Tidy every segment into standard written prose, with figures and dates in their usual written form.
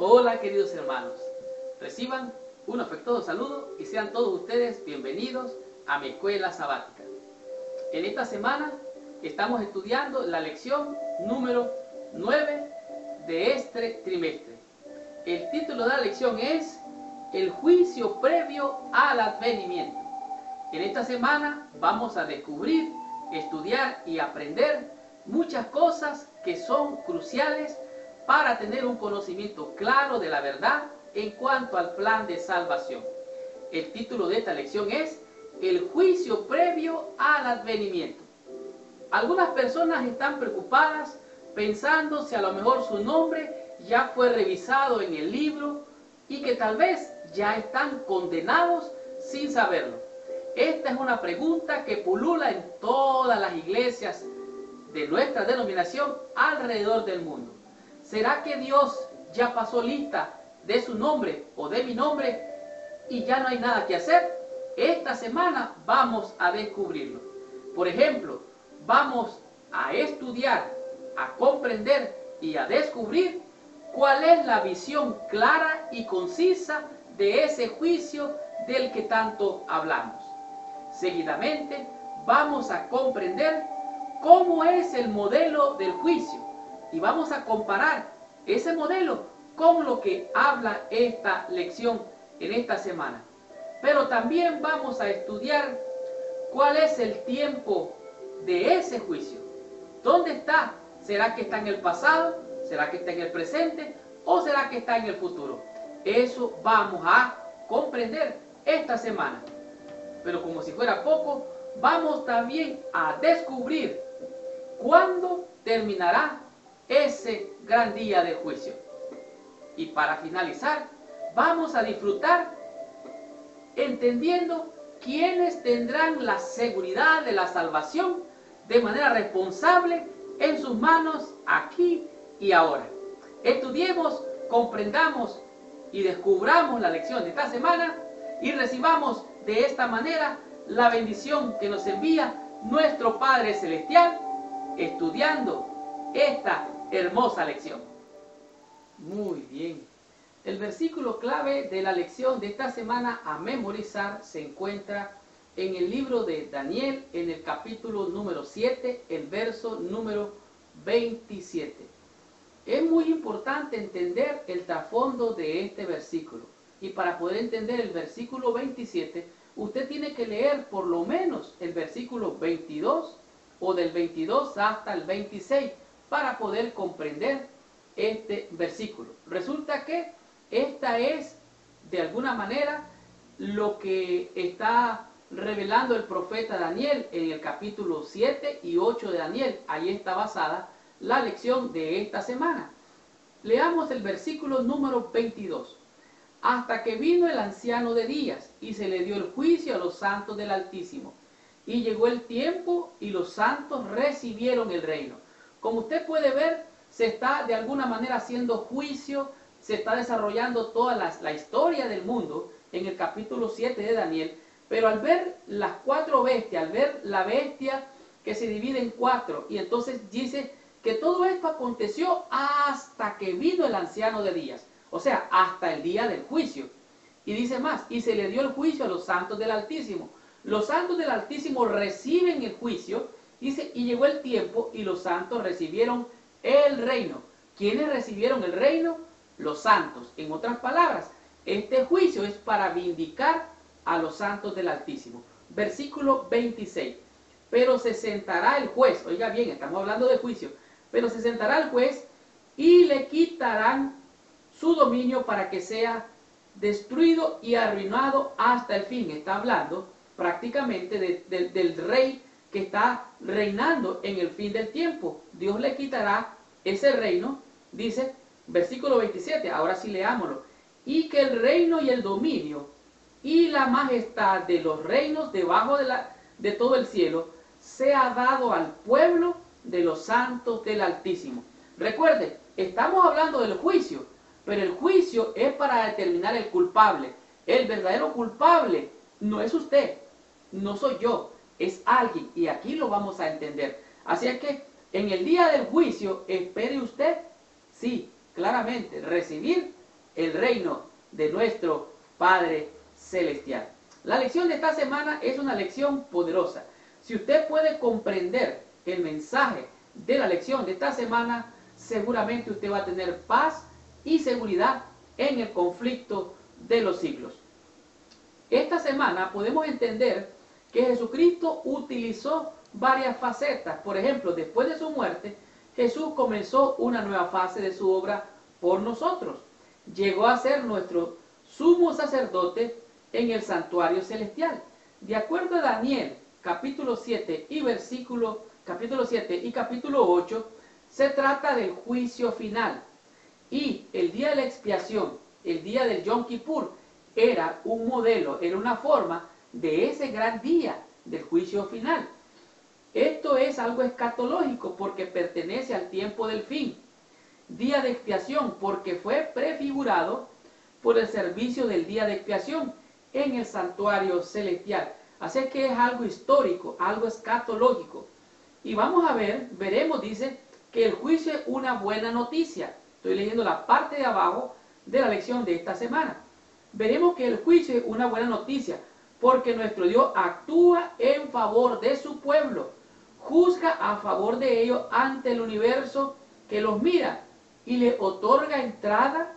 Hola queridos hermanos, reciban un afectuoso saludo y sean todos ustedes bienvenidos a mi escuela sabática. En esta semana estamos estudiando la lección número 9 de este trimestre. El título de la lección es El juicio previo al advenimiento. En esta semana vamos a descubrir, estudiar y aprender muchas cosas que son cruciales para tener un conocimiento claro de la verdad en cuanto al plan de salvación. El título de esta lección es El juicio previo al advenimiento. Algunas personas están preocupadas pensando si a lo mejor su nombre ya fue revisado en el libro y que tal vez ya están condenados sin saberlo. Esta es una pregunta que pulula en todas las iglesias de nuestra denominación alrededor del mundo. ¿Será que Dios ya pasó lista de su nombre o de mi nombre y ya no hay nada que hacer? Esta semana vamos a descubrirlo. Por ejemplo, vamos a estudiar, a comprender y a descubrir cuál es la visión clara y concisa de ese juicio del que tanto hablamos. Seguidamente, vamos a comprender cómo es el modelo del juicio y vamos a comparar ese modelo con lo que habla esta lección en esta semana. Pero también vamos a estudiar cuál es el tiempo de ese juicio. ¿Dónde está? ¿Será que está en el pasado? ¿Será que está en el presente? ¿O será que está en el futuro? Eso vamos a comprender esta semana. Pero como si fuera poco, vamos también a descubrir cuándo terminará ese gran día de juicio. Y para finalizar, vamos a disfrutar entendiendo quiénes tendrán la seguridad de la salvación de manera responsable en sus manos aquí y ahora. Estudiemos, comprendamos y descubramos la lección de esta semana y recibamos de esta manera la bendición que nos envía nuestro Padre Celestial estudiando esta hermosa lección. Muy bien. El versículo clave de la lección de esta semana a memorizar se encuentra en el libro de Daniel, en el capítulo número 7, el verso número 27. Es muy importante entender el trasfondo de este versículo. Y para poder entender el versículo 27, usted tiene que leer por lo menos el versículo 22 o del 22 hasta el 26 para poder comprender este versículo. Resulta que esta es, de alguna manera, lo que está revelando el profeta Daniel en el capítulo 7 y 8 de Daniel. Ahí está basada la lección de esta semana. Leamos el versículo número 22. Hasta que vino el anciano de días y se le dio el juicio a los santos del Altísimo. Y llegó el tiempo y los santos recibieron el reino. Como usted puede ver, se está de alguna manera haciendo juicio, se está desarrollando toda la historia del mundo en el capítulo 7 de Daniel. Pero al ver las cuatro bestias, al ver la bestia que se divide en cuatro, y entonces dice que todo esto aconteció hasta que vino el anciano de días. O sea, hasta el día del juicio. Y dice más, y se le dio el juicio a los santos del Altísimo. Los santos del Altísimo reciben el juicio, dice, y llegó el tiempo y los santos recibieron el reino. ¿Quiénes recibieron el reino? Los santos. En otras palabras, este juicio es para vindicar a los santos del Altísimo. Versículo 26. Pero se sentará el juez, oiga bien, estamos hablando de juicio, pero se sentará el juez y le quitarán su dominio para que sea destruido y arruinado hasta el fin. Está hablando prácticamente del rey que está reinando en el fin del tiempo. Dios le quitará ese reino, dice versículo 27, ahora sí leámoslo. Y que el reino y el dominio y la majestad de los reinos debajo de todo el cielo sea dado al pueblo de los santos del Altísimo. Recuerde, estamos hablando del juicio, pero el juicio es para determinar el culpable. El verdadero culpable no es usted, no soy yo, es alguien. Y aquí lo vamos a entender. Así es que en el día del juicio, espere usted, sí, claramente, recibir el reino de nuestro Padre Celestial. La lección de esta semana es una lección poderosa. Si usted puede comprender el mensaje de la lección de esta semana, seguramente usted va a tener paz y seguridad en el conflicto de los siglos. Esta semana podemos entender que Jesucristo utilizó varias facetas. Por ejemplo, después de su muerte, Jesús comenzó una nueva fase de su obra por nosotros. Llegó a ser nuestro sumo sacerdote en el santuario celestial. De acuerdo a Daniel, capítulo 7 y capítulo 8, se trata del juicio final. Y el día de la expiación, el día del Yom Kippur, era un modelo, era una forma de ese gran día del juicio final. Esto es algo escatológico porque pertenece al tiempo del fin. Día de expiación porque fue prefigurado por el servicio del día de expiación en el santuario celestial. Así que es algo histórico, algo escatológico. Y vamos a ver, veremos, dice, que el juicio es una buena noticia. Estoy leyendo la parte de abajo de la lección de esta semana. Veremos que el juicio es una buena noticia porque nuestro Dios actúa en favor de su pueblo, juzga a favor de ellos ante el universo que los mira y le otorga entrada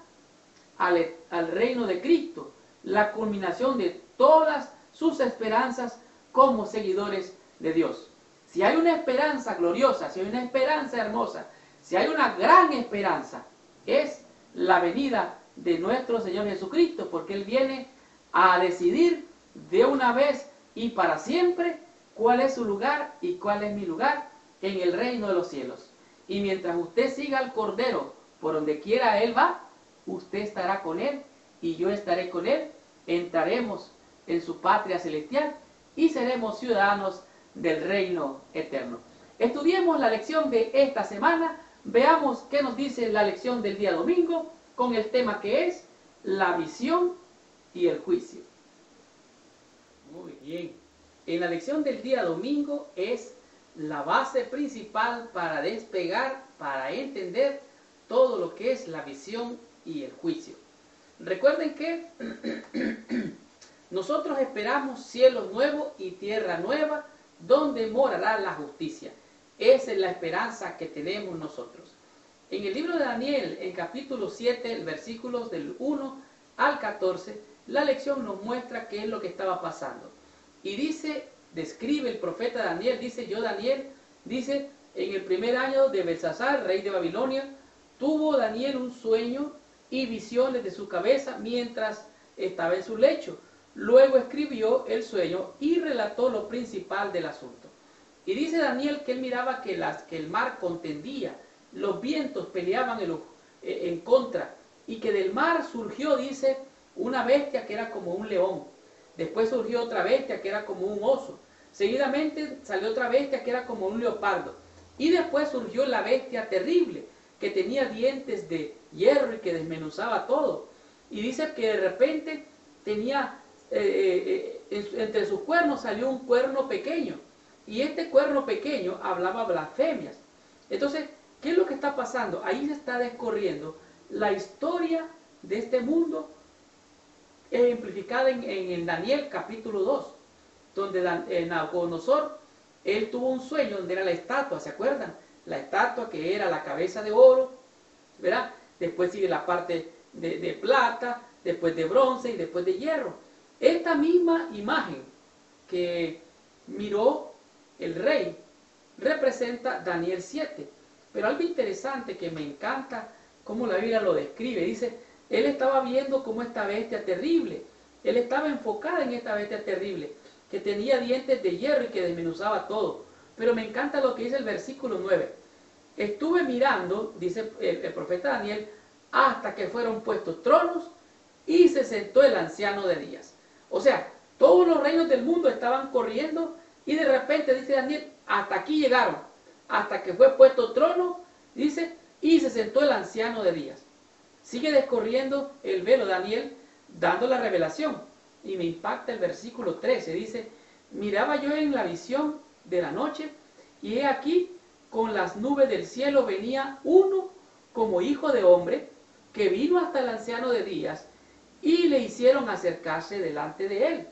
al reino de Cristo, la culminación de todas sus esperanzas como seguidores de Dios. Si hay una esperanza gloriosa, si hay una esperanza hermosa, si hay una gran esperanza, es la venida de nuestro Señor Jesucristo, porque Él viene a decidir de una vez y para siempre cuál es su lugar y cuál es mi lugar en el reino de los cielos. Y mientras usted siga al Cordero por donde quiera Él va, usted estará con Él y yo estaré con Él. Entraremos en su patria celestial y seremos ciudadanos del reino eterno. Estudiemos la lección de esta semana. Veamos qué nos dice la lección del día domingo con el tema que es la visión y el juicio. Muy bien. En la lección del día domingo es la base principal para despegar, para entender todo lo que es la visión y el juicio. Recuerden que nosotros esperamos cielos nuevos y tierra nueva donde morará la justicia. Esa es la esperanza que tenemos nosotros. En el libro de Daniel, en capítulo 7, versículos del 1 al 14, la lección nos muestra qué es lo que estaba pasando. Y dice, describe el profeta Daniel, dice, yo Daniel, dice, en el primer año de Belsasar, rey de Babilonia, tuvo Daniel un sueño y visiones de su cabeza mientras estaba en su lecho. Luego escribió el sueño y relató lo principal del asunto. Y dice Daniel que él miraba que el mar contendía, los vientos peleaban en contra, y que del mar surgió, dice, una bestia que era como un león. Después surgió otra bestia que era como un oso. Seguidamente salió otra bestia que era como un leopardo. Y después surgió la bestia terrible, que tenía dientes de hierro y que desmenuzaba todo. Y dice que de repente tenía, entre sus cuernos salió un cuerno pequeño. Y este cuerno pequeño hablaba blasfemias. Entonces, ¿qué es lo que está pasando? Ahí se está descorriendo la historia de este mundo ejemplificada en Daniel capítulo 2, donde Nabucodonosor, él tuvo un sueño donde era la estatua, ¿se acuerdan? La estatua que era la cabeza de oro, ¿verdad? Después sigue la parte de plata, después de bronce y después de hierro. Esta misma imagen que miró el rey representa Daniel 7. Pero algo interesante que me encanta cómo la Biblia lo describe. Dice, él estaba viendo como esta bestia terrible. Él estaba enfocada en esta bestia terrible, que tenía dientes de hierro y que desmenuzaba todo. Pero me encanta lo que dice el versículo 9. Estuve mirando, dice el profeta Daniel, hasta que fueron puestos tronos y se sentó el anciano de días. O sea, todos los reinos del mundo estaban corriendo y de repente, dice Daniel, hasta aquí llegaron. Hasta que fue puesto trono, dice, y se sentó el anciano de días. Sigue descorriendo el velo Daniel, dando la revelación. Y me impacta el versículo 13. Dice, miraba yo en la visión de la noche, y he aquí, con las nubes del cielo venía uno como hijo de hombre, que vino hasta el anciano de días y le hicieron acercarse delante de él.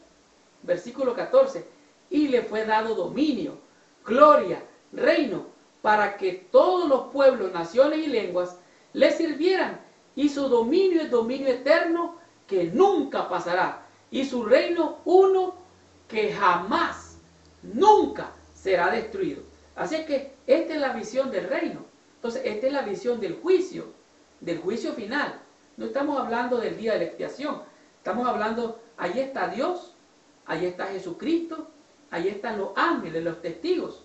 Versículo 14. Y le fue dado dominio, gloria, reino, para que todos los pueblos, naciones y lenguas le sirvieran. Y su dominio es dominio eterno que nunca pasará. Y su reino uno que jamás, nunca será destruido. Así que esta es la visión del reino. Entonces, esta es la visión del juicio final. No estamos hablando del día de la expiación. Estamos hablando, ahí está Dios, ahí está Jesucristo, ahí están los ángeles, los testigos.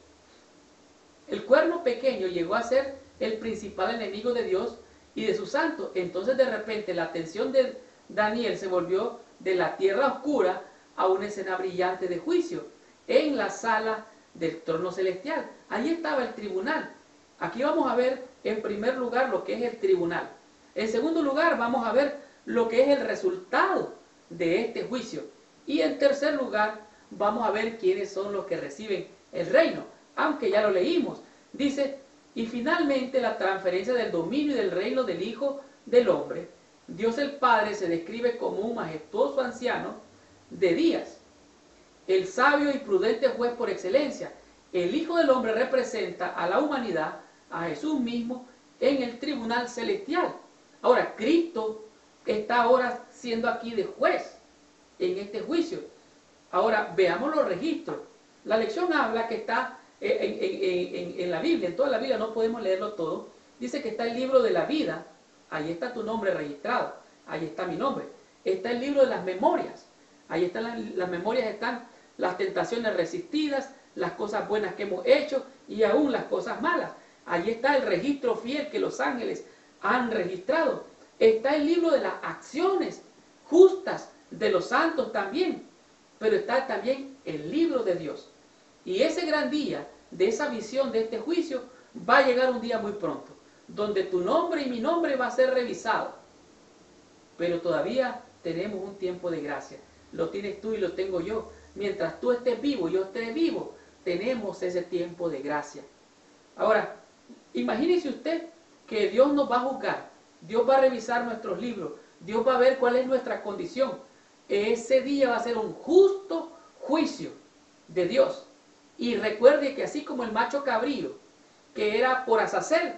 El cuerno pequeño llegó a ser el principal enemigo de Dios y de sus santos. Entonces, de repente, la atención de Daniel se volvió de la tierra oscura a una escena brillante de juicio en la sala del trono celestial. Allí estaba el tribunal. Aquí vamos a ver en primer lugar lo que es el tribunal. En segundo lugar vamos a ver lo que es el resultado de este juicio. Y en tercer lugar vamos a ver quiénes son los que reciben el reino. Aunque ya lo leímos. Dice, y finalmente la transferencia del dominio y del reino del Hijo del Hombre. Dios el Padre se describe como un majestuoso anciano de días, el sabio y prudente juez por excelencia. El Hijo del Hombre representa a la humanidad, a Jesús mismo, en el tribunal celestial. Ahora, Cristo está ahora siendo aquí de juez en este juicio. Ahora, veamos los registros. La lección habla que está en la Biblia, en toda la Biblia, no podemos leerlo todo. Dice que está el libro de la vida, ahí está tu nombre registrado, ahí está mi nombre. Está el libro de las memorias, ahí están las memorias, están las tentaciones resistidas, las cosas buenas que hemos hecho y aún las cosas malas. Allí está el registro fiel que los ángeles han registrado. Está el libro de las acciones justas de los santos también. Pero está también el libro de Dios. Y ese gran día de esa visión de este juicio va a llegar un día muy pronto, donde tu nombre y mi nombre va a ser revisado. Pero todavía tenemos un tiempo de gracia. Lo tienes tú y lo tengo yo. Mientras tú estés vivo, yo esté vivo, tenemos ese tiempo de gracia. Ahora, imagínese usted que Dios nos va a juzgar. Dios va a revisar nuestros libros. Dios va a ver cuál es nuestra condición. Ese día va a ser un justo juicio de Dios. Y recuerde que así como el macho cabrío, que era por Azazel,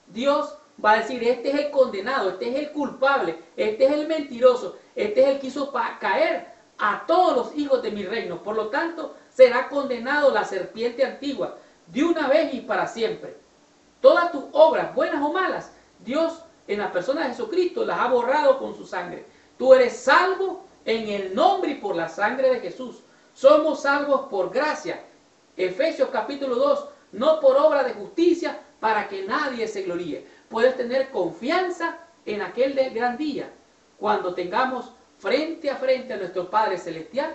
Dios va a decir, este es el condenado, este es el culpable, este es el mentiroso, este es el que hizo caer a todos los hijos de mi reino. Por lo tanto, será condenado la serpiente antigua de una vez y para siempre. Todas tus obras, buenas o malas, Dios en la persona de Jesucristo las ha borrado con su sangre. Tú eres salvo en el nombre y por la sangre de Jesús. Somos salvos por gracia. Efesios capítulo 2, no por obra de justicia, para que nadie se gloríe. Puedes tener confianza en aquel gran día, cuando tengamos frente a frente a nuestro Padre Celestial,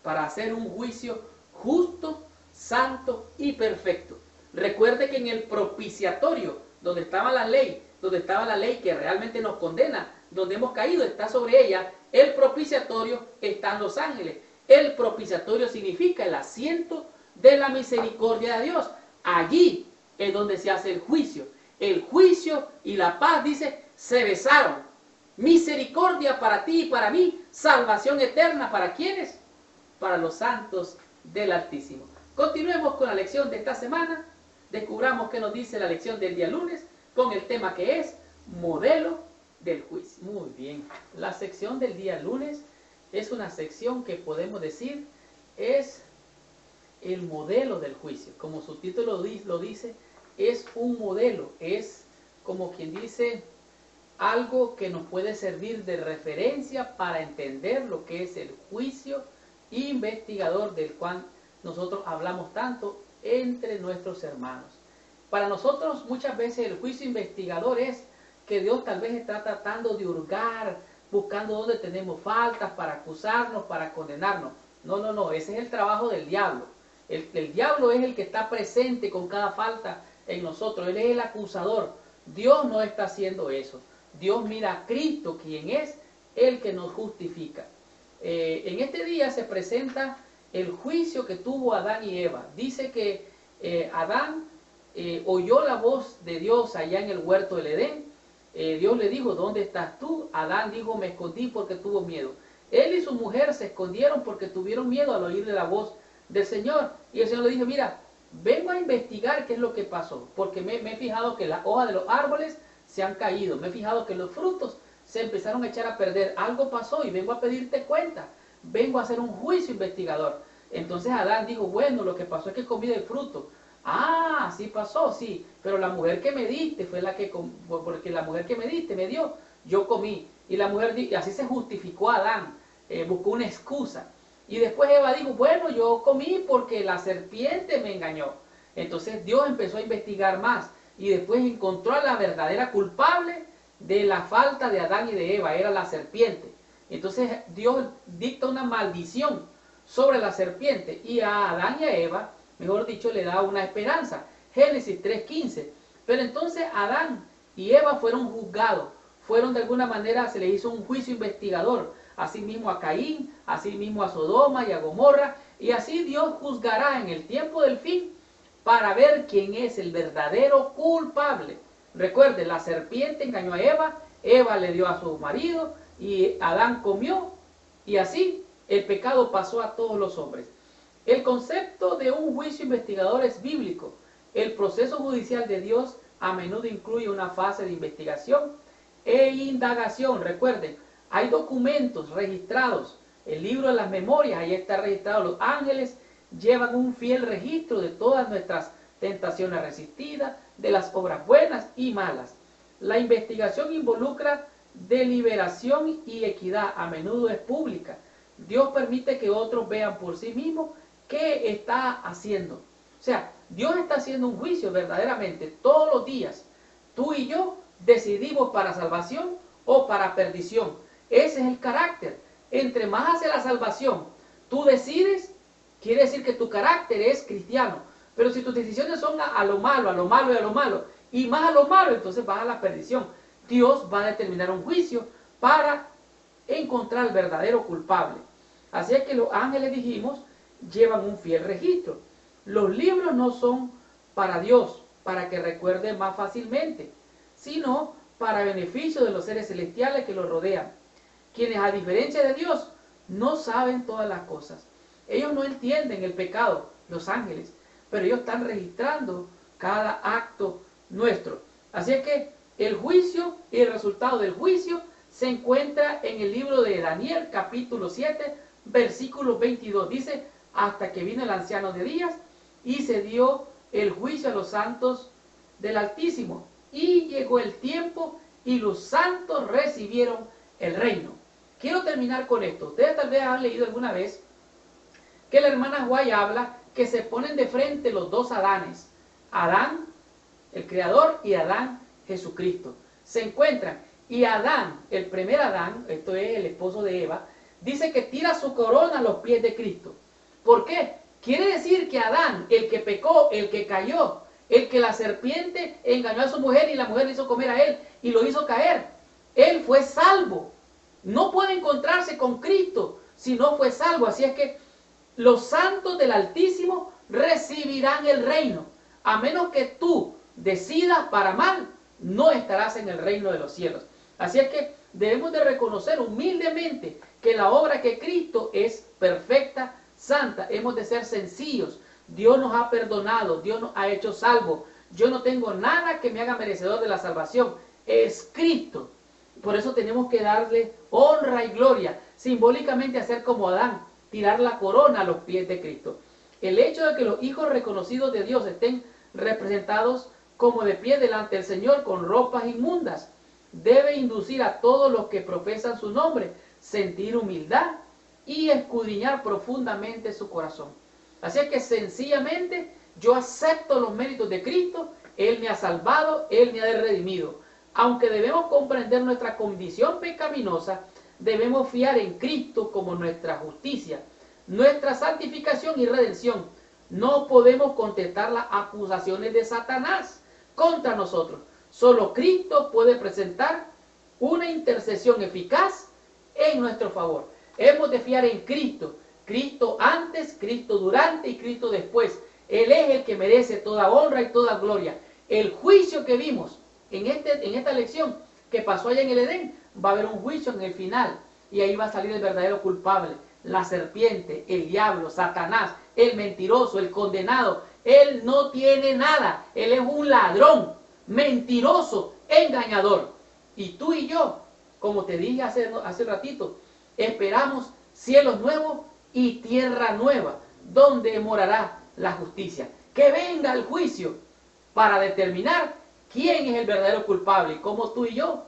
para hacer un juicio justo, santo y perfecto. Recuerde que en el propiciatorio, donde estaba la ley que realmente nos condena, donde hemos caído, está sobre ella, el propiciatorio están los ángeles. El propiciatorio significa el asiento de la misericordia de Dios. Allí es donde se hace el juicio. El juicio y la paz, dice, se besaron. Misericordia para ti y para mí, salvación eterna, ¿para quiénes? Para los santos del Altísimo. Continuemos con la lección de esta semana. Descubramos qué nos dice la lección del día lunes con el tema que es modelo del juicio. Muy bien, la sección del día lunes es una sección que podemos decir es el modelo del juicio. Como su título lo dice, es un modelo, es como quien dice algo que nos puede servir de referencia para entender lo que es el juicio investigador del cual nosotros hablamos tanto entre nuestros hermanos. Para nosotros muchas veces el juicio investigador es que Dios tal vez está tratando de hurgar, buscando dónde tenemos faltas para acusarnos, para condenarnos. No, ese es el trabajo del diablo. El diablo es el que está presente con cada falta en nosotros, él es el acusador. Dios no está haciendo eso. Dios mira a Cristo, quien es el que nos justifica. En este día se presenta el juicio que tuvo Adán y Eva. Dice que Adán oyó la voz de Dios allá en el huerto del Edén Dios le dijo, ¿dónde estás tú? Adán dijo, me escondí porque tuvo miedo. Él y su mujer se escondieron porque tuvieron miedo al oírle la voz del Señor. Y el Señor le dijo, mira, vengo a investigar qué es lo que pasó, porque me he fijado que las hojas de los árboles se han caído, me he fijado que los frutos se empezaron a echar a perder, algo pasó y vengo a pedirte cuenta, vengo a hacer un juicio investigador. Entonces Adán dijo, bueno, lo que pasó es que comí del fruto. Ah, sí pasó, sí, pero la mujer que me diste fue la que, porque la mujer que me diste me dio, yo comí. Y la mujer, así se justificó Adán, buscó una excusa. Y después Eva dijo, bueno, yo comí porque la serpiente me engañó. Entonces Dios empezó a investigar más y después encontró a la verdadera culpable de la falta de Adán y de Eva, era la serpiente. Entonces Dios dicta una maldición sobre la serpiente y a Adán y a Eva, mejor dicho, le da una esperanza. Génesis 3:15. Pero entonces Adán y Eva fueron juzgados, fueron de alguna manera, se les hizo un juicio investigador, asimismo a Caín, asimismo a Sodoma y a Gomorra, y así Dios juzgará en el tiempo del fin para ver quién es el verdadero culpable. Recuerde, la serpiente engañó a Eva, Eva le dio a su marido y Adán comió, y así el pecado pasó a todos los hombres. El concepto de un juicio investigador es bíblico. El proceso judicial de Dios a menudo incluye una fase de investigación e indagación. Recuerden, hay documentos registrados. El libro de las memorias, ahí está registrado. Los ángeles llevan un fiel registro de todas nuestras tentaciones resistidas, de las obras buenas y malas. La investigación involucra deliberación y equidad. A menudo es pública. Dios permite que otros vean por sí mismos qué está haciendo. O sea, Dios está haciendo un juicio verdaderamente todos los días. Tú y yo decidimos para salvación o para perdición. Ese es el carácter. Entre más hacia la salvación tú decides, quiere decir que tu carácter es cristiano. Pero si tus decisiones son a lo malo, a lo malo y a lo malo, y más a lo malo, entonces vas a la perdición. Dios va a determinar un juicio para encontrar el verdadero culpable. Así es que los ángeles, dijimos, llevan un fiel registro. Los libros no son para Dios, para que recuerde más fácilmente, sino para beneficio de los seres celestiales que los rodean, quienes a diferencia de Dios no saben todas las cosas. Ellos no entienden el pecado, los ángeles, pero ellos están registrando cada acto nuestro. Así es que el juicio y el resultado del juicio se encuentra en el libro de Daniel, capítulo 7, versículo 22. Dice, hasta que vino el anciano de días y se dio el juicio a los santos del Altísimo. Y llegó el tiempo y los santos recibieron el reino. Quiero terminar con esto. Ustedes tal vez han leído alguna vez que la hermana White habla que se ponen de frente los dos Adanes. Adán, el Creador, y Adán, Jesucristo. Se encuentran. Y Adán, el primer Adán, esto es el esposo de Eva, dice que tira su corona a los pies de Cristo. ¿Por qué? Quiere decir que Adán, el que pecó, el que cayó, el que la serpiente engañó a su mujer y la mujer le hizo comer a él y lo hizo caer, él fue salvo. No puede encontrarse con Cristo si no fue salvo. Así es que los santos del Altísimo recibirán el reino. A menos que tú decidas para mal, no estarás en el reino de los cielos. Así es que debemos de reconocer humildemente que la obra que Cristo es perfecta, santa. Hemos de ser sencillos. Dios nos ha perdonado, Dios nos ha hecho salvos. Yo no tengo nada que me haga merecedor de la salvación. Es Cristo. Por eso tenemos que darle honra y gloria. Simbólicamente hacer como Adán, tirar la corona a los pies de Cristo. El hecho de que los hijos reconocidos de Dios estén representados como de pie delante del Señor con ropas inmundas debe inducir a todos los que profesan su nombre sentir humildad y escudriñar profundamente su corazón. Así es que sencillamente yo acepto los méritos de Cristo. Él me ha salvado, Él me ha redimido. Aunque debemos comprender nuestra condición pecaminosa, debemos fiar en Cristo como nuestra justicia, nuestra santificación y redención. No podemos contestar las acusaciones de Satanás contra nosotros. Solo Cristo puede presentar una intercesión eficaz en nuestro favor. Hemos de fiar en Cristo. Cristo antes, Cristo durante y Cristo después. Él es el que merece toda honra y toda gloria. El juicio que vimos en esta lección que pasó allá en el Edén, va a haber un juicio en el final. Y ahí va a salir el verdadero culpable, la serpiente, el diablo, Satanás, el mentiroso, el condenado. Él no tiene nada, él es un ladrón, mentiroso, engañador. Y tú y yo, como te dije hace ratito, esperamos cielos nuevos y tierra nueva, donde morará la justicia. Que venga el juicio para determinar quién es el verdadero culpable y cómo tú y yo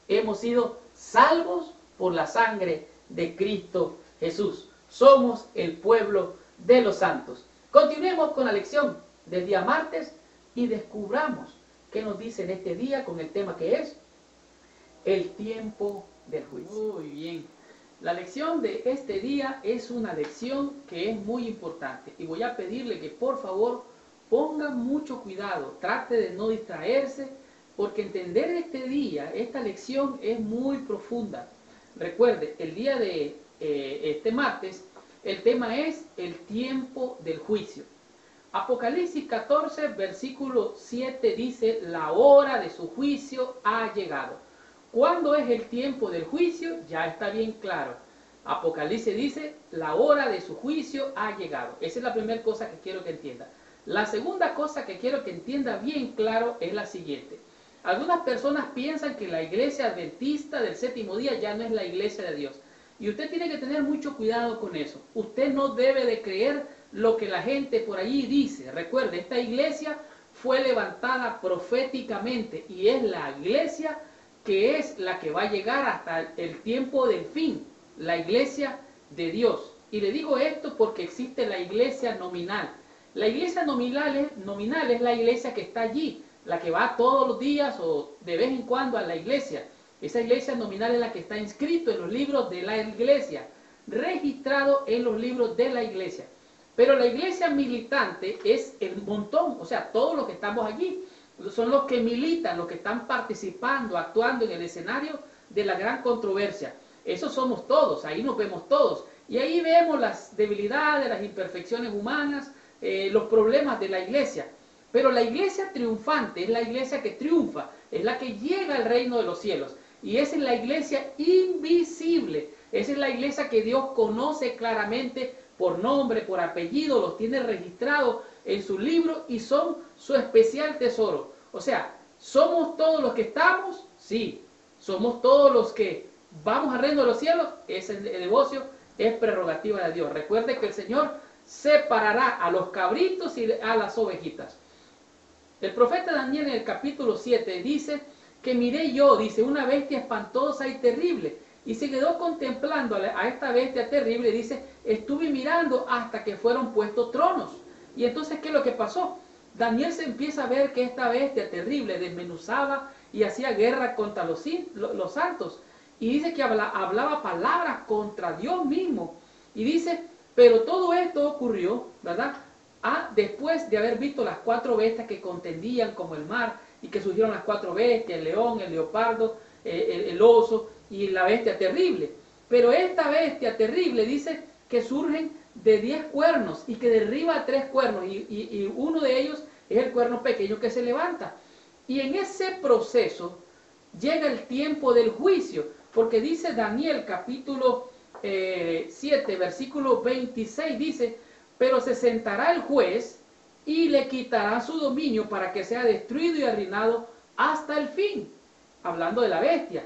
hemos sido salvos por la sangre de Cristo Jesús. Somos el pueblo de los santos. Continuemos con la lección del día martes y descubramos qué nos dice en este día con el tema que es el tiempo del juicio. Muy bien. La lección de este día es una lección que es muy importante y voy a pedirle que por favor ponga mucho cuidado, trate de no distraerse, porque entender este día, esta lección es muy profunda. Recuerde, el día de este martes, el tema es el tiempo del juicio. Apocalipsis 14, versículo 7 dice, la hora de su juicio ha llegado. ¿Cuándo es el tiempo del juicio? Ya está bien claro. Apocalipsis dice, la hora de su juicio ha llegado. Esa es la primera cosa que quiero que entienda. La segunda cosa que quiero que entienda bien claro es la siguiente. Algunas personas piensan que la iglesia adventista del séptimo día ya no es la iglesia de Dios. Y usted tiene que tener mucho cuidado con eso. Usted no debe de creer lo que la gente por allí dice. Recuerde, esta iglesia fue levantada proféticamente y es la iglesia que es la que va a llegar hasta el tiempo del fin, la iglesia de Dios. Y le digo esto porque existe la iglesia nominal. La iglesia nominal es la iglesia que está allí, la que va todos los días o de vez en cuando a la iglesia. Esa iglesia nominal es la que está inscrito en los libros de la iglesia, registrado en los libros de la iglesia. Pero la iglesia militante es el montón, o sea, todos los que estamos allí, son los que militan, los que están participando, actuando en el escenario de la gran controversia. Esos somos todos, ahí nos vemos todos. Y ahí vemos las debilidades, las imperfecciones humanas, los problemas de la iglesia. Pero la iglesia triunfante es la iglesia que triunfa, es la que llega al reino de los cielos. Y esa es la iglesia invisible, esa es la iglesia que Dios conoce claramente por nombre, por apellido, los tiene registrados en su libro y son su especial tesoro. O sea, ¿somos todos los que estamos? Sí. ¿Somos todos los que vamos al reino de los cielos? Ese negocio es prerrogativa de Dios. Recuerde que el Señor separará a los cabritos y a las ovejitas. El profeta Daniel en el capítulo 7 dice que miré yo, dice, una bestia espantosa y terrible. Y se quedó contemplando a esta bestia terrible, dice, estuve mirando hasta que fueron puestos tronos. Y entonces, ¿qué es lo que pasó? Daniel se empieza a ver que esta bestia terrible desmenuzaba y hacía guerra contra los santos. Y dice que hablaba palabras contra Dios mismo. Y dice, pero todo esto ocurrió, ¿verdad? Después de haber visto las 4 bestias que contendían como el mar, y que surgieron las 4 bestias, el león, el leopardo, el oso y la bestia terrible. Pero esta bestia terrible dice que surgen de 10 cuernos y que derriba a 3 cuernos y uno de ellos es el cuerno pequeño que se levanta. Y en ese proceso llega el tiempo del juicio, porque dice Daniel capítulo 7, versículo 26, dice, pero se sentará el juez y le quitará su dominio para que sea destruido y arruinado hasta el fin. Hablando de la bestia.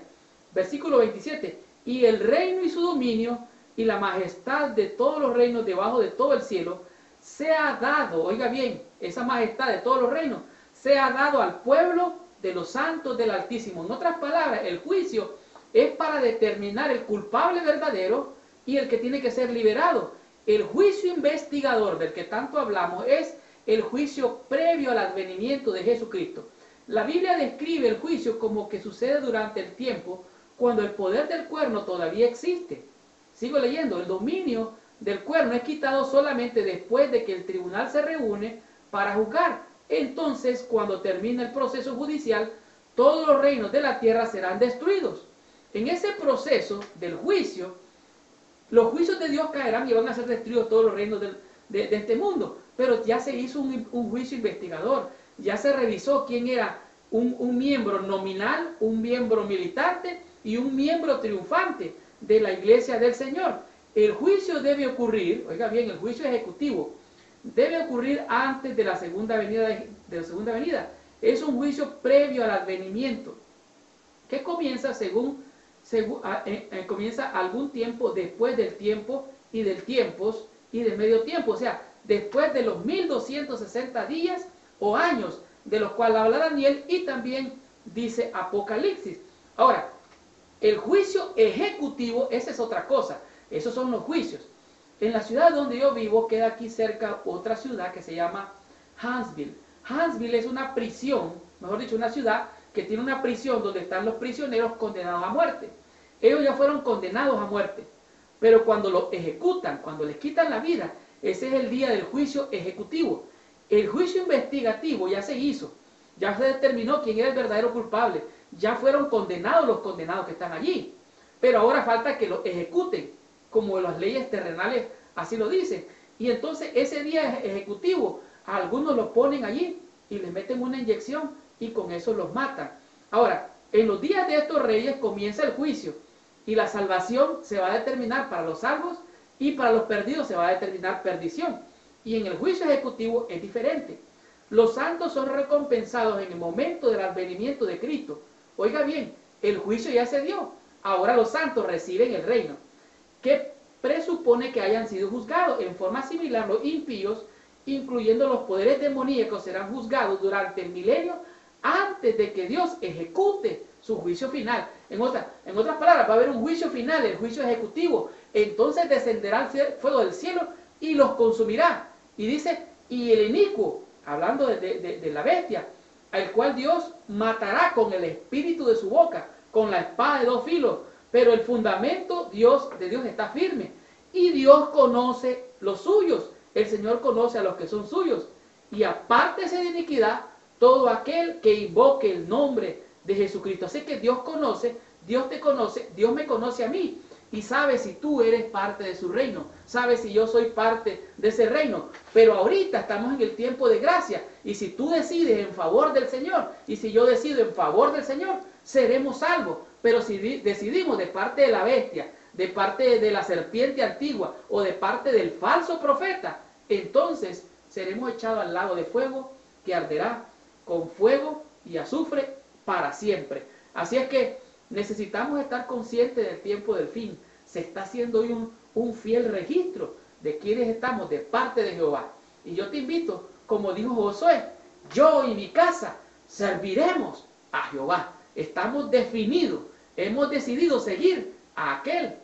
Versículo 27, y el reino y su dominio y la majestad de todos los reinos debajo de todo el cielo se ha dado, oiga bien, esa majestad de todos los reinos se ha dado al pueblo de los santos del Altísimo. En otras palabras, el juicio es para determinar el culpable verdadero y el que tiene que ser liberado. El juicio investigador del que tanto hablamos es el juicio previo al advenimiento de Jesucristo. La Biblia describe el juicio como que sucede durante el tiempo cuando el poder del cuerno todavía existe. Sigo leyendo, el dominio del cuerno es quitado solamente después de que el tribunal se reúne para juzgar. Entonces, cuando termine el proceso judicial, todos los reinos de la tierra serán destruidos. En ese proceso del juicio, los juicios de Dios caerán y van a ser destruidos todos los reinos de este mundo. Pero ya se hizo un juicio investigador, ya se revisó quién era un miembro nominal, un miembro militante y un miembro triunfante de la iglesia del Señor. El juicio debe ocurrir, oiga bien, el juicio ejecutivo debe ocurrir antes de la segunda venida. Es un juicio previo al advenimiento, que comienza comienza algún tiempo después del tiempo y del tiempos y del medio tiempo, o sea, después de los 1260 días o años de los cuales habla Daniel y también dice Apocalipsis. Ahora, el juicio ejecutivo, esa es otra cosa, esos son los juicios. En la ciudad donde yo vivo queda aquí cerca otra ciudad que se llama Huntsville. Huntsville es una prisión, mejor dicho, una ciudad que tiene una prisión donde están los prisioneros condenados a muerte. Ellos ya fueron condenados a muerte, pero cuando los ejecutan, cuando les quitan la vida, ese es el día del juicio ejecutivo. El juicio investigativo ya se hizo, ya se determinó quién era el verdadero culpable, ya fueron condenados los condenados que están allí, pero ahora falta que los ejecuten, como las leyes terrenales así lo dicen. Y entonces ese día ejecutivo, a algunos los ponen allí y les meten una inyección y con eso los matan. Ahora, en los días de estos reyes comienza el juicio y la salvación se va a determinar para los salvos y para los perdidos se va a determinar perdición. Y en el juicio ejecutivo es diferente. Los santos son recompensados en el momento del advenimiento de Cristo. Oiga bien, el juicio ya se dio. Ahora los santos reciben el reino, que presupone que hayan sido juzgados. En forma similar, los impíos, incluyendo los poderes demoníacos, serán juzgados durante el milenio antes de que Dios ejecute su juicio final. En otras palabras, va a haber un juicio final, el juicio ejecutivo. Entonces descenderá el fuego del cielo y los consumirá. Y dice, y el inicuo, hablando de la bestia, al cual Dios matará con el espíritu de su boca, con la espada de dos filos. Pero el fundamento de Dios está firme. Y Dios conoce los suyos. El Señor conoce a los que son suyos. Y apártese de iniquidad todo aquel que invoque el nombre de Jesucristo. Así que Dios conoce, Dios te conoce, Dios me conoce a mí. Y sabe si tú eres parte de su reino. Sabe si yo soy parte de ese reino. Pero ahorita estamos en el tiempo de gracia. Y si tú decides en favor del Señor, y si yo decido en favor del Señor, seremos salvos. Pero si decidimos de parte de la bestia, de parte de la serpiente antigua o de parte del falso profeta, entonces seremos echados al lago de fuego que arderá con fuego y azufre para siempre. Así es que necesitamos estar conscientes del tiempo del fin. Se está haciendo hoy un fiel registro de quienes estamos de parte de Jehová. Y yo te invito, como dijo Josué, yo y mi casa serviremos a Jehová. Estamos definidos, hemos decidido seguir a aquel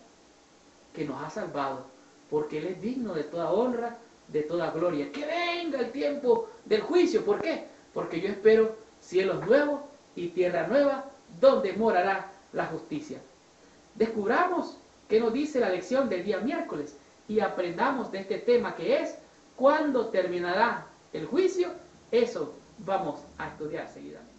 que nos ha salvado, porque Él es digno de toda honra, de toda gloria. Que venga el tiempo del juicio. ¿Por qué? Porque yo espero cielos nuevos y tierra nueva, donde morará la justicia. Descubramos qué nos dice la lección del día miércoles y aprendamos de este tema que es ¿cuándo terminará el juicio? Eso vamos a estudiar seguidamente.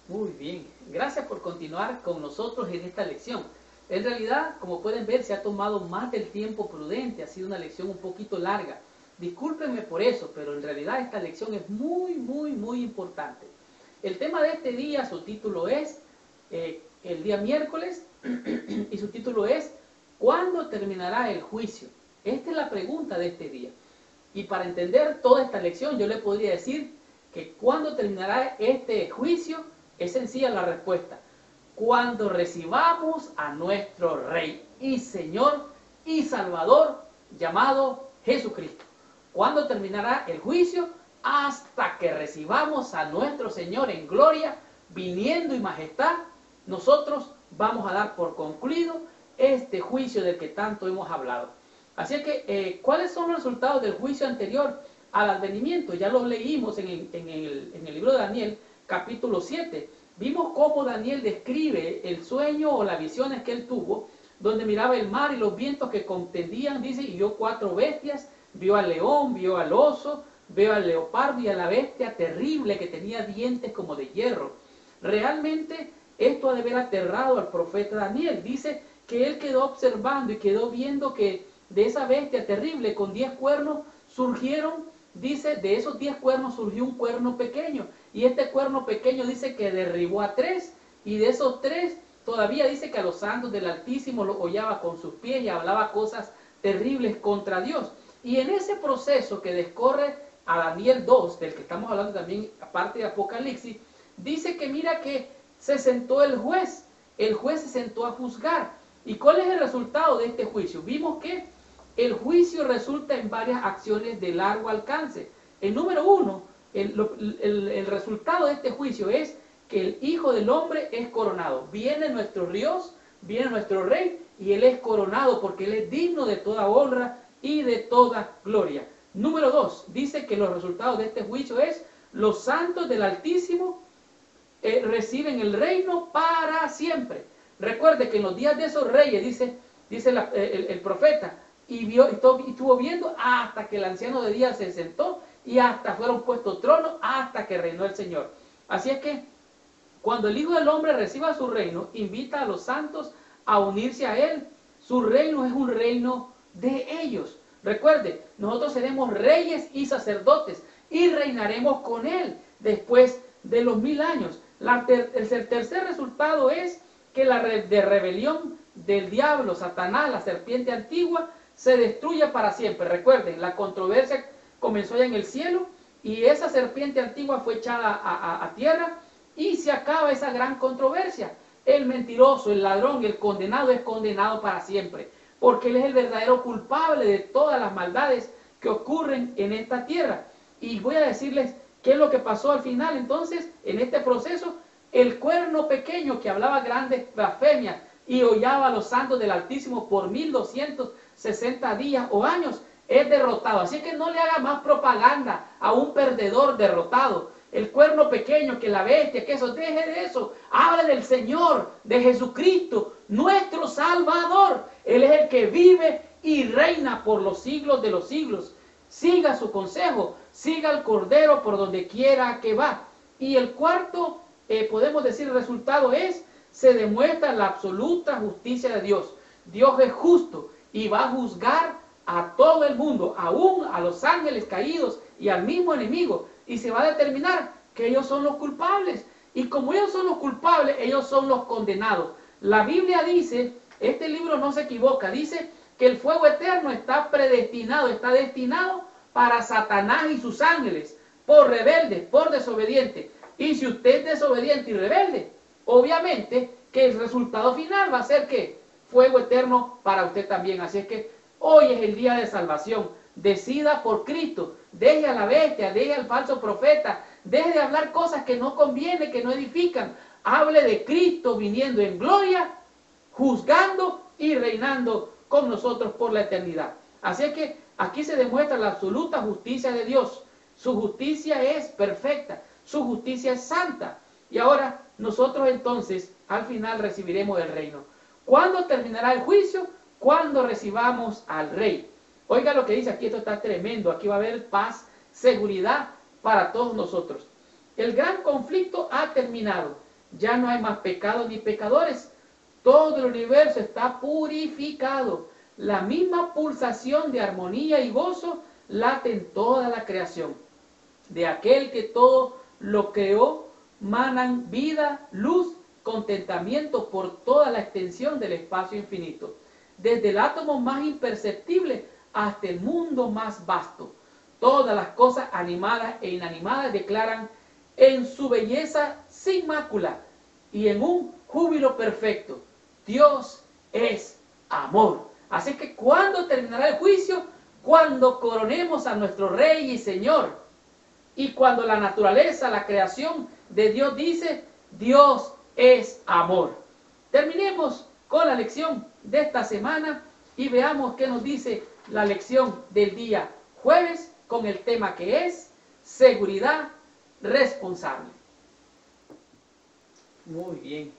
Muy bien, gracias por continuar con nosotros en esta lección. En realidad, como pueden ver, se ha tomado más del tiempo prudente, ha sido una lección un poquito larga. Discúlpenme por eso, pero en realidad esta lección es muy importante. El tema de este día, su título es, el día miércoles, y su título es, ¿cuándo terminará el juicio? Esta es la pregunta de este día. Y para entender toda esta lección, yo le podría decir que ¿cuándo terminará este juicio? Es sencilla la respuesta. Cuando recibamos a nuestro Rey y Señor y Salvador llamado Jesucristo. ¿Cuándo terminará el juicio? Hasta que recibamos a nuestro Señor en gloria, viniendo en majestad, nosotros vamos a dar por concluido este juicio del que tanto hemos hablado. Así que, ¿cuáles son los resultados del juicio anterior al advenimiento? Ya los leímos en el libro de Daniel, capítulo 7. Vimos cómo Daniel describe el sueño o las visiones que él tuvo, donde miraba el mar y los vientos que contendían, dice, y vio 4 bestias, vio al león, vio al oso, veo al leopardo y a la bestia terrible que tenía dientes como de hierro. Realmente esto ha de haber aterrado al profeta Daniel. Dice que él quedó observando y quedó viendo que de esa bestia terrible con 10 cuernos surgieron dice, de esos 10 cuernos surgió un cuerno pequeño. Y este cuerno pequeño dice que derribó a 3. Y de esos 3, todavía dice que a los santos del Altísimo los hollaba con sus pies y hablaba cosas terribles contra Dios. Y en ese proceso que descorre a Daniel 2, del que estamos hablando también, aparte de Apocalipsis, dice que mira que se sentó el juez se sentó a juzgar. ¿Y cuál es el resultado de este juicio? Vimos que el juicio resulta en varias acciones de largo alcance. El número 1, el resultado de este juicio es que el Hijo del Hombre es coronado. Viene nuestro Dios, viene nuestro Rey, y Él es coronado porque Él es digno de toda honra y de toda gloria. Número 2, dice que los resultados de este juicio es los santos del Altísimo reciben el reino para siempre. Recuerde que en los días de esos reyes, dice el profeta, y estuvo viendo hasta que el anciano de días se sentó y hasta fueron puestos tronos hasta que reinó el Señor. Así es que cuando el Hijo del Hombre reciba su reino, invita a los santos a unirse a Él. Su reino es un reino de ellos. Recuerde, nosotros seremos reyes y sacerdotes y reinaremos con Él después de los 1000 años. El tercer resultado es que la rebelión del diablo, Satanás, la serpiente antigua, se destruye para siempre. Recuerden, la controversia comenzó ya en el cielo y esa serpiente antigua fue echada a tierra y se acaba esa gran controversia. El mentiroso, el ladrón, el condenado es condenado para siempre, porque él es el verdadero culpable de todas las maldades que ocurren en esta tierra. Y voy a decirles qué es lo que pasó al final. Entonces, en este proceso, el cuerno pequeño que hablaba grandes blasfemias y hollaba a los santos del Altísimo por 1260 días o años, es derrotado. Así que no le haga más propaganda a un perdedor derrotado. El cuerno pequeño, que la bestia, que eso, deje de eso. Hable del Señor, de Jesucristo, nuestro Salvador. Él es el que vive y reina por los siglos de los siglos. Siga su consejo, siga al Cordero por donde quiera que va. Y el cuarto, podemos decir, resultado es, se demuestra la absoluta justicia de Dios. Dios es justo y va a juzgar a todo el mundo, aún a los ángeles caídos y al mismo enemigo. Y se va a determinar que ellos son los culpables. Y como ellos son los culpables, ellos son los condenados. La Biblia dice, este libro no se equivoca, dice que el fuego eterno está predestinado, está destinado para Satanás y sus ángeles, por rebeldes, por desobedientes. Y si usted es desobediente y rebelde, obviamente que el resultado final va a ser que fuego eterno para usted también. Así es que hoy es el día de salvación. Decida por Cristo, deje a la bestia, deje al falso profeta, deje de hablar cosas que no convienen, que no edifican. Hable de Cristo viniendo en gloria, juzgando y reinando con nosotros por la eternidad. Así es que aquí se demuestra la absoluta justicia de Dios. Su justicia es perfecta, su justicia es santa. Y ahora nosotros entonces al final recibiremos el reino. ¿Cuándo terminará el juicio? Cuando recibamos al Rey. Oiga lo que dice aquí, esto está tremendo. Aquí va a haber paz, seguridad para todos nosotros. El gran conflicto ha terminado. Ya no hay más pecados ni pecadores. Todo el universo está purificado. La misma pulsación de armonía y gozo late en toda la creación. De aquel que todo lo creó, manan vida, luz, contentamiento por toda la extensión del espacio infinito. Desde el átomo más imperceptible hasta el mundo más vasto. Todas las cosas animadas e inanimadas declaran en su belleza sin mácula y en un júbilo perfecto: Dios es amor. Así que ¿cuándo terminará el juicio? Cuando coronemos a nuestro Rey y Señor. Y cuando la naturaleza, la creación de Dios dice: Dios es amor. Terminemos con la lección de esta semana y veamos qué nos dice la lección del día jueves con el tema que es seguridad responsable. Muy bien.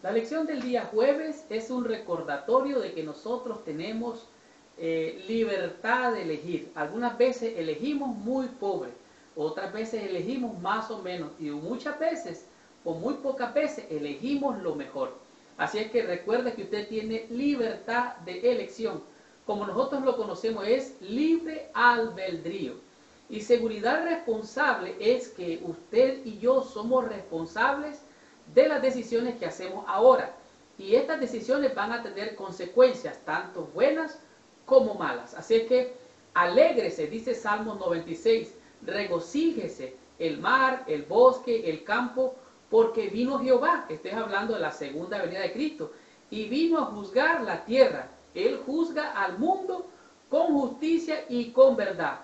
La lección del día jueves es un recordatorio de que nosotros tenemos libertad de elegir. Algunas veces elegimos muy pobre, otras veces elegimos más o menos, y muchas veces o muy pocas veces elegimos lo mejor. Así es que recuerde que usted tiene libertad de elección. Como nosotros lo conocemos, es libre albedrío. Y seguridad responsable es que usted y yo somos responsables de las decisiones que hacemos ahora. Y estas decisiones van a tener consecuencias, tanto buenas como malas. Así es que alégrese, dice Salmo 96, regocíjese el mar, el bosque, el campo, porque vino Jehová, estés hablando de la segunda venida de Cristo, y vino a juzgar la tierra. Él juzga al mundo con justicia y con verdad.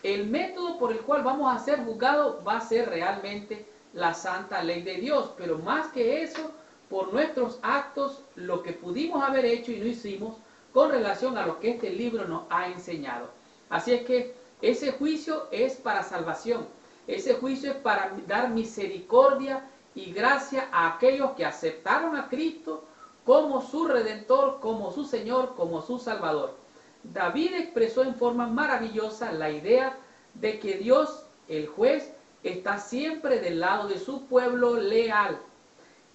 El método por el cual vamos a ser juzgados va a ser realmente la santa ley de Dios, pero más que eso, por nuestros actos, lo que pudimos haber hecho y no hicimos con relación a lo que este libro nos ha enseñado. Así es que ese juicio es para salvación, ese juicio es para dar misericordia y gracia a aquellos que aceptaron a Cristo como su Redentor, como su Señor, como su Salvador. David expresó en forma maravillosa la idea de que Dios, el juez, está siempre del lado de su pueblo leal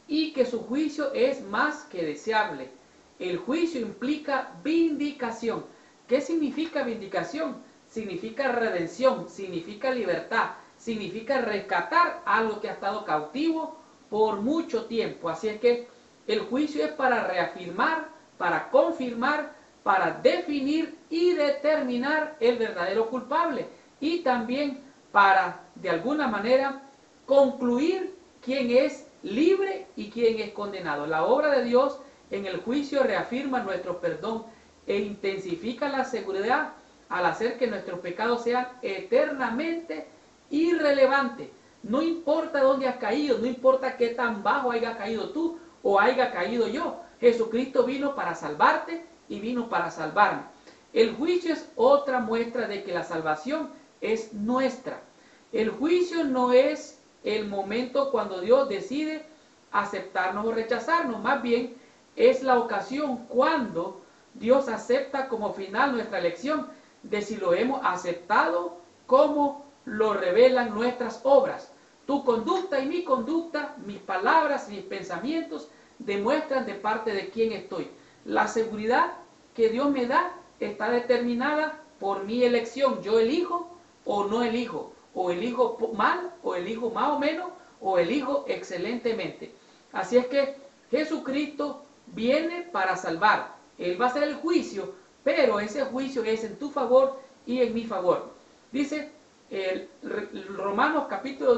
y que su juicio es más que deseable. El juicio implica vindicación. ¿Qué significa vindicación? Significa redención, significa libertad, significa rescatar algo que ha estado cautivo por mucho tiempo. Así es que el juicio es para reafirmar, para confirmar, para definir y determinar el verdadero culpable y también para, de alguna manera, concluir quién es libre y quién es condenado. La obra de Dios en el juicio reafirma nuestro perdón e intensifica la seguridad al hacer que nuestros pecados sean eternamente irrelevantes. No importa dónde has caído, no importa qué tan bajo haya caído tú o haya caído yo. Jesucristo vino para salvarte y vino para salvarme. El juicio es otra muestra de que la salvación es nuestra. El juicio no es el momento cuando Dios decide aceptarnos o rechazarnos, más bien es la ocasión cuando Dios acepta como final nuestra elección de si lo hemos aceptado como lo revelan nuestras obras. Tu conducta y mi conducta, mis palabras, mis pensamientos demuestran de parte de quién estoy. La seguridad que Dios me da está determinada por mi elección. Yo elijo o no elijo, o elijo mal, o elijo más o menos, o elijo excelentemente. Así es que Jesucristo viene para salvar. Él va a hacer el juicio, pero ese juicio es en tu favor y en mi favor. Dice Romanos capítulo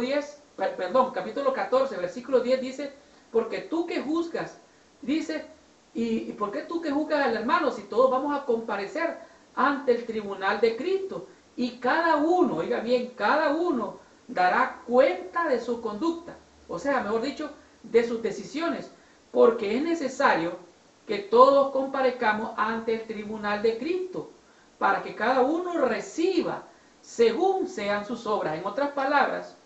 14, versículo 10 dice, porque tú que juzgas, dice, ¿y por qué tú que juzgas al hermano si todos vamos a comparecer ante el tribunal de Cristo? Y cada uno, oiga bien, cada uno dará cuenta de su conducta, o sea, mejor dicho, de sus decisiones, porque es necesario que todos comparezcamos ante el tribunal de Cristo, para que cada uno reciba según sean sus obras. En otras palabras,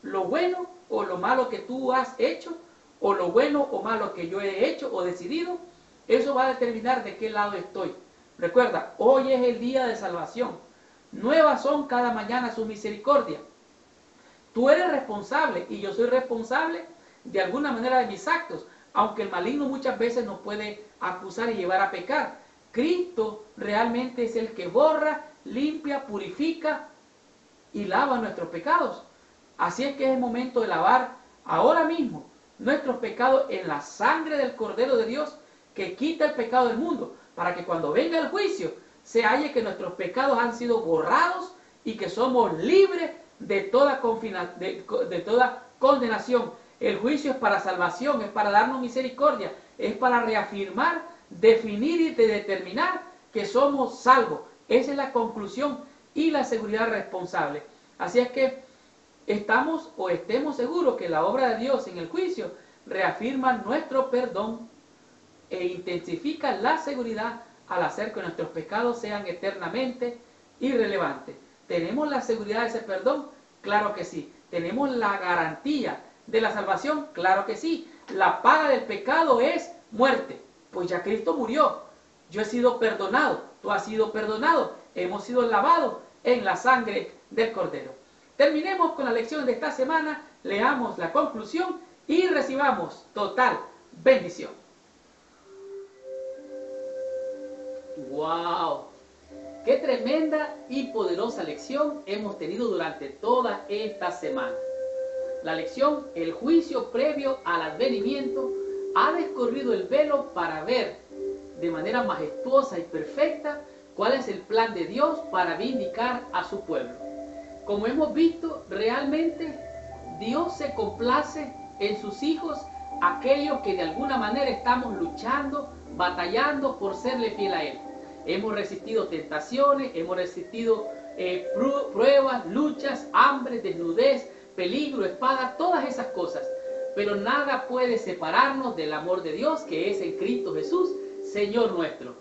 lo bueno o lo malo que tú has hecho, o lo bueno o malo que yo he hecho o decidido, eso va a determinar de qué lado estoy. Recuerda, hoy es el día de salvación. Nuevas son cada mañana su misericordia. Tú eres responsable y yo soy responsable de alguna manera de mis actos, aunque el maligno muchas veces nos puede acusar y llevar a pecar. Cristo realmente es el que borra, limpia, purifica y lava nuestros pecados. Así es que es el momento de lavar ahora mismo nuestros pecados en la sangre del Cordero de Dios que quita el pecado del mundo, para que cuando venga el juicio se halle que nuestros pecados han sido borrados y que somos libres de toda condenación. El juicio es para salvación, es para darnos misericordia, es para reafirmar, definir y determinar que somos salvos. Esa es la conclusión y la seguridad responsable. Así es que estemos seguros que la obra de Dios en el juicio reafirma nuestro perdón e intensifica la seguridad al hacer que nuestros pecados sean eternamente irrelevantes. ¿Tenemos la seguridad de ese perdón? Claro que sí. ¿Tenemos la garantía de la salvación? Claro que sí. La paga del pecado es muerte. Pues ya Cristo murió. Yo he sido perdonado. Tú has sido perdonado. Hemos sido lavados en la sangre del Cordero. Terminemos con la lección de esta semana. Leamos la conclusión y recibamos total bendición. ¡Wow! Qué tremenda y poderosa lección hemos tenido durante toda esta semana. La lección, el juicio previo al advenimiento, ha descorrido el velo para ver de manera majestuosa y perfecta cuál es el plan de Dios para vindicar a su pueblo. Como hemos visto, realmente Dios se complace en sus hijos, aquellos que de alguna manera estamos luchando, batallando por serle fiel a Él. Hemos resistido tentaciones, hemos resistido pruebas, luchas, hambre, desnudez, peligro, espada, todas esas cosas. Pero nada puede separarnos del amor de Dios que es en Cristo Jesús, Señor nuestro.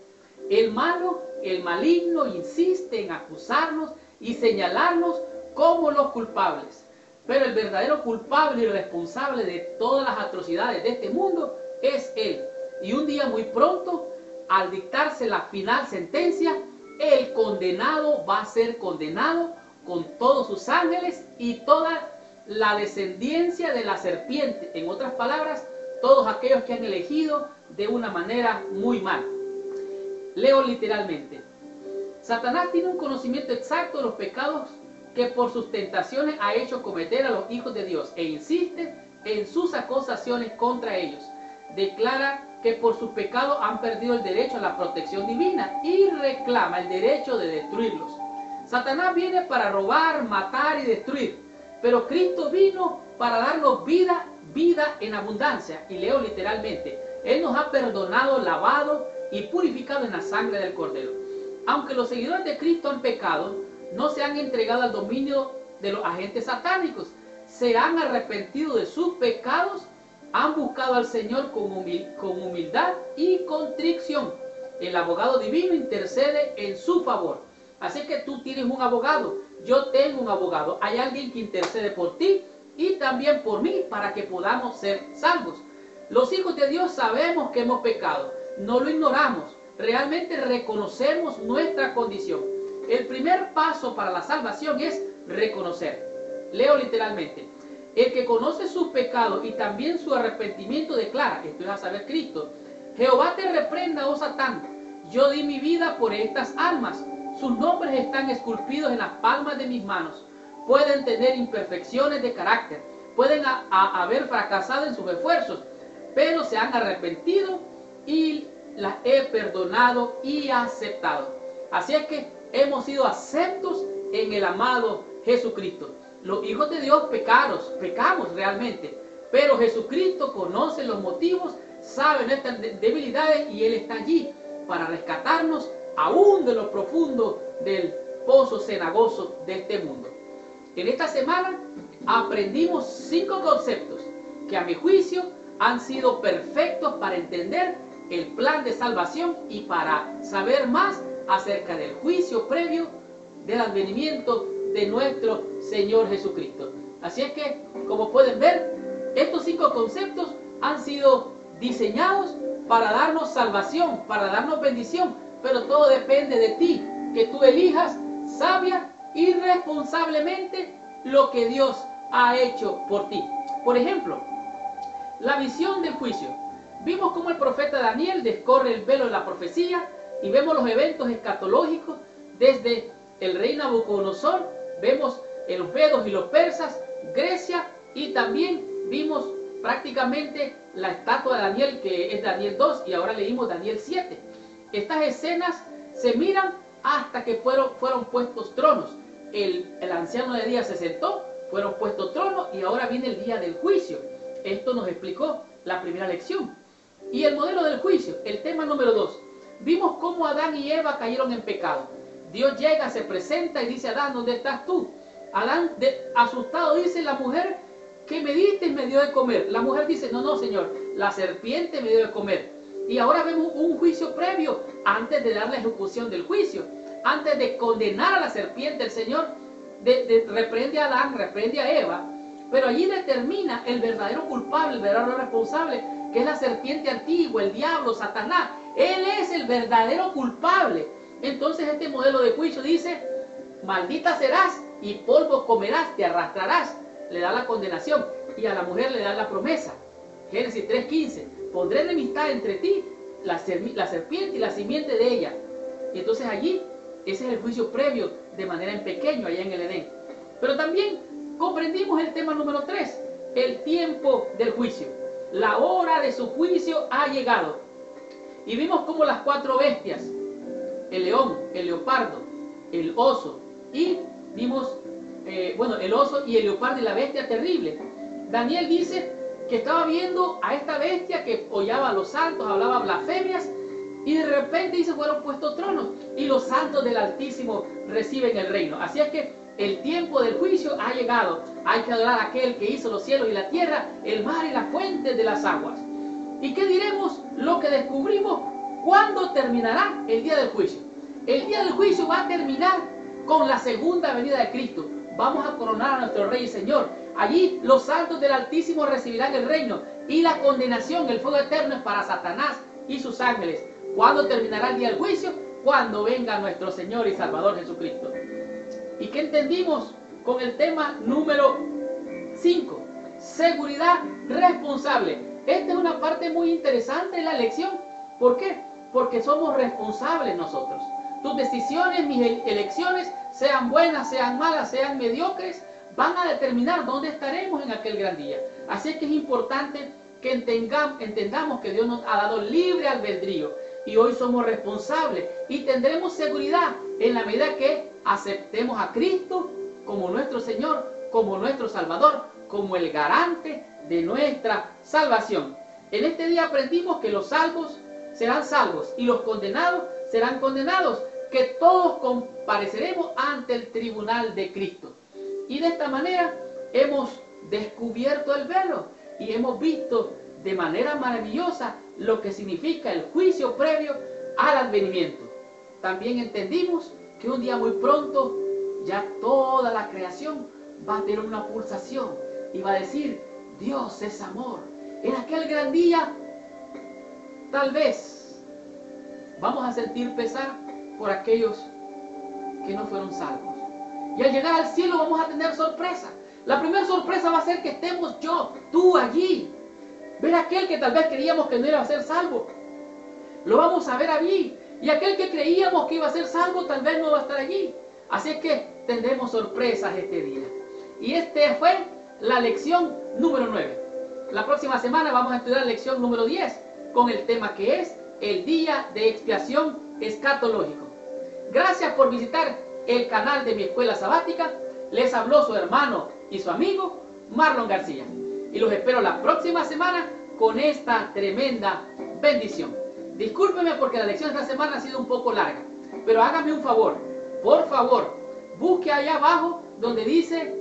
El malo, el maligno, insiste en acusarnos y señalarnos como los culpables. Pero el verdadero culpable y responsable de todas las atrocidades de este mundo es Él. Y un día muy pronto, al dictarse la final sentencia, el condenado va a ser condenado con todos sus ángeles y toda la descendencia de la serpiente. En otras palabras, todos aquellos que han elegido de una manera muy mala. Leo literalmente. Satanás tiene un conocimiento exacto de los pecados que por sus tentaciones ha hecho cometer a los hijos de Dios e insiste en sus acusaciones contra ellos. Declara que por sus pecados han perdido el derecho a la protección divina y reclama el derecho de destruirlos. Satanás viene para robar, matar y destruir, pero Cristo vino para darnos vida en abundancia. Y leo literalmente, Él nos ha perdonado, lavado y purificado en la sangre del Cordero. Aunque los seguidores de Cristo han pecado, no se han entregado al dominio de los agentes satánicos, se han arrepentido de sus pecados, han buscado al Señor con humildad y contrición. El abogado divino intercede en su favor. Así que tú tienes un abogado, yo tengo un abogado, hay alguien que intercede por ti y también por mí para que podamos ser salvos. Los hijos de Dios sabemos que hemos pecado, no lo ignoramos, realmente reconocemos nuestra condición. El primer paso para la salvación es reconocer. Leo literalmente. El que conoce sus pecados y también su arrepentimiento declara, esto es a saber Cristo, Jehová te reprenda, oh Satán, yo di mi vida por estas almas, sus nombres están esculpidos en las palmas de mis manos, pueden tener imperfecciones de carácter, pueden haber fracasado en sus esfuerzos, pero se han arrepentido y las he perdonado y aceptado. Así es que hemos sido aceptos en el amado Jesucristo. Los hijos de Dios pecamos realmente, pero Jesucristo conoce los motivos, sabe nuestras debilidades y Él está allí para rescatarnos aún de lo profundo del pozo cenagoso de este mundo. En esta semana aprendimos 5 conceptos que a mi juicio han sido perfectos para entender el plan de salvación y para saber más acerca del juicio previo del advenimiento de nuestro Señor Jesucristo. Así es que, como pueden ver, estos 5 conceptos han sido diseñados para darnos salvación, para darnos bendición, pero todo depende de ti, que tú elijas sabia y responsablemente lo que Dios ha hecho por ti. Por ejemplo, la visión del juicio. Vimos cómo el profeta Daniel descorre el velo de la profecía y vemos los eventos escatológicos desde el rey Nabucodonosor, vemos los medos y los persas, Grecia, y también vimos prácticamente la estatua de Daniel, que es Daniel 2, y ahora leímos Daniel 7. Estas escenas se miran hasta que fueron puestos tronos. El anciano de día se sentó, fueron puestos tronos, y ahora viene el día del juicio. Esto nos explicó la primera lección. Y el modelo del juicio, el tema número 2. Vimos cómo Adán y Eva cayeron en pecado. Dios llega, se presenta y dice: Adán, ¿dónde estás tú? Adán, asustado, dice: la mujer que me diste me dio de comer. La mujer dice: no, Señor, la serpiente me dio de comer. Y ahora vemos un juicio previo, antes de dar la ejecución del juicio. Antes de condenar a la serpiente, el Señor reprende a Adán, reprende a Eva, pero allí determina el verdadero culpable, el verdadero responsable, que es la serpiente antigua, el diablo, Satanás. Él es el verdadero culpable. Entonces este modelo de juicio dice: maldita serás y polvo comerás, te arrastrarás. Le da la condenación, y a la mujer le da la promesa. Génesis 3:15, pondré enemistad entre ti, la serpiente y la simiente de ella. Y entonces allí Ese es el juicio previo, de manera en pequeño, allá en el Edén. Pero también comprendimos el tema número 3, el tiempo del juicio. La hora de su juicio ha llegado. Y vimos cómo las 4 bestias, el león, el leopardo, el oso, y vimos, el oso y el leopardo y la bestia terrible. Daniel dice que estaba viendo a esta bestia que hollaba a los santos, hablaba blasfemias, y de repente dice, fueron puestos tronos, y los santos del Altísimo reciben el reino. Así es que el tiempo del juicio ha llegado. Hay que adorar a aquel que hizo los cielos y la tierra, el mar y las fuentes de las aguas. ¿Y qué diremos? Lo que descubrimos, ¿cuándo terminará el día del juicio? El día del juicio va a terminar con la segunda venida de Cristo. Vamos a coronar a nuestro Rey y Señor. Allí los santos del Altísimo recibirán el reino, y la condenación, el fuego eterno, es para Satanás y sus ángeles. ¿Cuándo terminará el día del juicio? Cuando venga nuestro Señor y Salvador Jesucristo. ¿Y qué entendimos con el tema número 5? Seguridad responsable. Esta es una parte muy interesante de la lección. ¿Por qué? Porque somos responsables nosotros. Tus decisiones, mis elecciones, sean buenas, sean malas, sean mediocres, van a determinar dónde estaremos en aquel gran día. Así es que es importante que entendamos que Dios nos ha dado libre albedrío, y hoy somos responsables y tendremos seguridad en la medida que aceptemos a Cristo como nuestro Señor, como nuestro Salvador, como el garante de nuestra salvación. En este día aprendimos que los salvos serán salvos y los condenados serán condenados, que todos compareceremos ante el tribunal de Cristo. Y de esta manera hemos descubierto el velo y hemos visto de manera maravillosa lo que significa el juicio previo al advenimiento. También entendimos que un día muy pronto ya toda la creación va a tener una pulsación y va a decir, Dios es amor. En aquel gran día, tal vez, vamos a sentir pesar por aquellos que no fueron salvos. Y al llegar al cielo vamos a tener sorpresa. La primera sorpresa va a ser que estemos tú allí. Ver a aquel que tal vez creíamos que no iba a ser salvo. Lo vamos a ver allí. Y aquel que creíamos que iba a ser salvo tal vez no va a estar allí. Así es que tendremos sorpresas este día. Y esta fue la lección número 9. La próxima semana vamos a estudiar la lección número 10 con el tema que es el día de expiación escatológico. Gracias por visitar el canal de mi escuela sabática. Les habló su hermano y su amigo Marlon García. Y los espero la próxima semana con esta tremenda bendición. Discúlpeme porque la lección de esta semana ha sido un poco larga, pero hágame un favor, por favor, busque allá abajo donde dice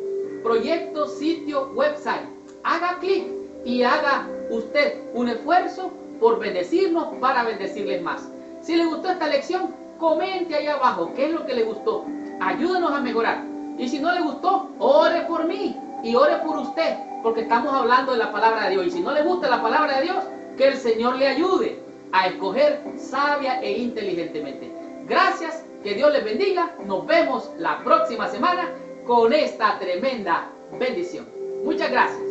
proyecto sitio website. Haga clic y haga usted un esfuerzo por bendecirnos para bendecirles más. Si le gustó esta lección, comente allá abajo qué es lo que le gustó. Ayúdenos a mejorar. Y si no le gustó, ore por mí y ore por usted, porque estamos hablando de la palabra de Dios. Y si no le gusta la palabra de Dios, que el Señor le ayude a escoger sabia e inteligentemente. Gracias, que Dios les bendiga. Nos vemos la próxima semana con esta tremenda bendición. Muchas gracias.